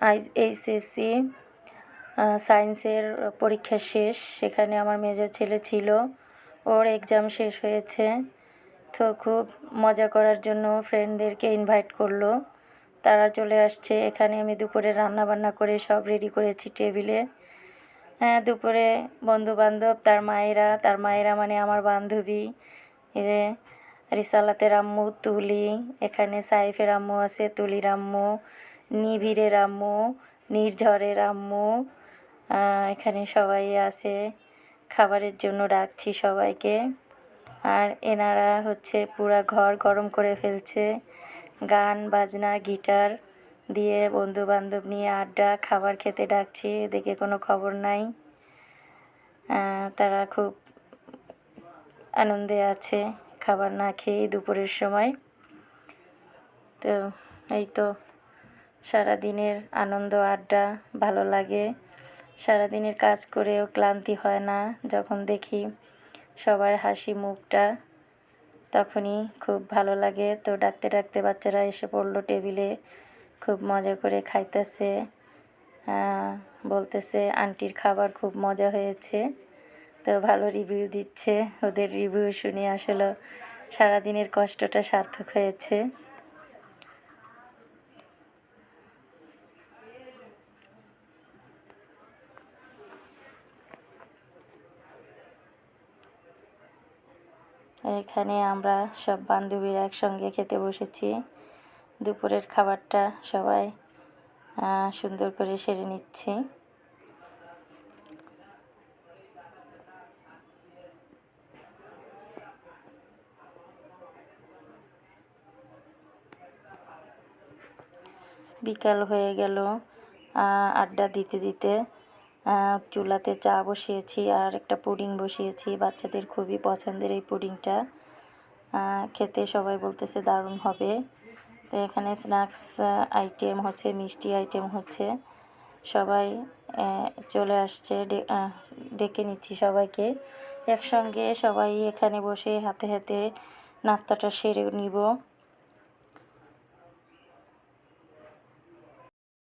HSC সায়েন্সের পরীক্ষা শেষ, সেখানে আমার মেজর ছেলে ছিল, ওর এক্সাম শেষ হয়েছে। তো খুব মজা করার জন্য ফ্রেন্ডদেরকে ইনভাইট করলো, তারা চলে আসছে। এখানে আমি দুপুরে রান্না বান্না করে সব রেডি করেছি টেবিলে। দুপুরে বন্ধুবান্ধব, তার মায়েরা মানে আমার বান্ধবী, এই যে রিসালাতের আম্মু তুলি, এখানে সাইফের আম্মু আছে, তুলির আম্মু, নিবিড়ের আম্মু, নির্ঝরের আম্মু, এখানে সবাই আছে। খাবারের জন্য ডাকছি সবাইকে। আর এনারা হচ্ছে পুরা ঘর গরম করে ফেলছে, গান বাজনা গিটার দিয়ে বন্ধু বান্ধব নিয়ে আড্ডা, খাবার খেতে ডাকছি, এদিকে কোনো খবর নাই। তারা খুব আনন্দে আছে খাবার না খেয়ে দুপুরের সময়। তো এই তো সারাদিনের আনন্দ আড্ডা, ভালো লাগে। সারাদিনের কাজ করেও ক্লান্তি হয় না যখন দেখি সবার হাসি মুখটা, তখনই খুব ভালো লাগে। তো ডাকতে ডাকতে বাচ্চারা এসে পড়লো টেবিলে, খুব মজা করে খাইতেছে, বলতেছে আন্টির খাবার খুব মজা হয়েছে। তো ভালো রিভিউ দিচ্ছে, ওদের রিভিউ শুনে আসলে সারাদিনের কষ্টটা সার্থক হয়েছে। এখানে আমরা সব বান্ধবীরা একসঙ্গে খেতে বসেছি। দুপুরের খাবারটা সবাই সুন্দর করে সেরে নিচ্ছি। বিকাল হয়ে গেল, আড্ডা দিতে দিতে চুলাতে চা বসিয়েছি আর একটা পুডিং বসিয়েছি। বাচ্চাদের খুবই পছন্দের এই পুডিংটা, খেতে সবাই বলতেছে দারুণ হবে। তো এখানে স্ন্যাক্স আইটেম হচ্ছে, মিষ্টি আইটেম হচ্ছে, সবাই চলে আসছে, ডেকে নিচ্ছি সবাইকে একসঙ্গে। সবাই এখানে বসে হাতে হাতে নাস্তাটা সেরে নিব।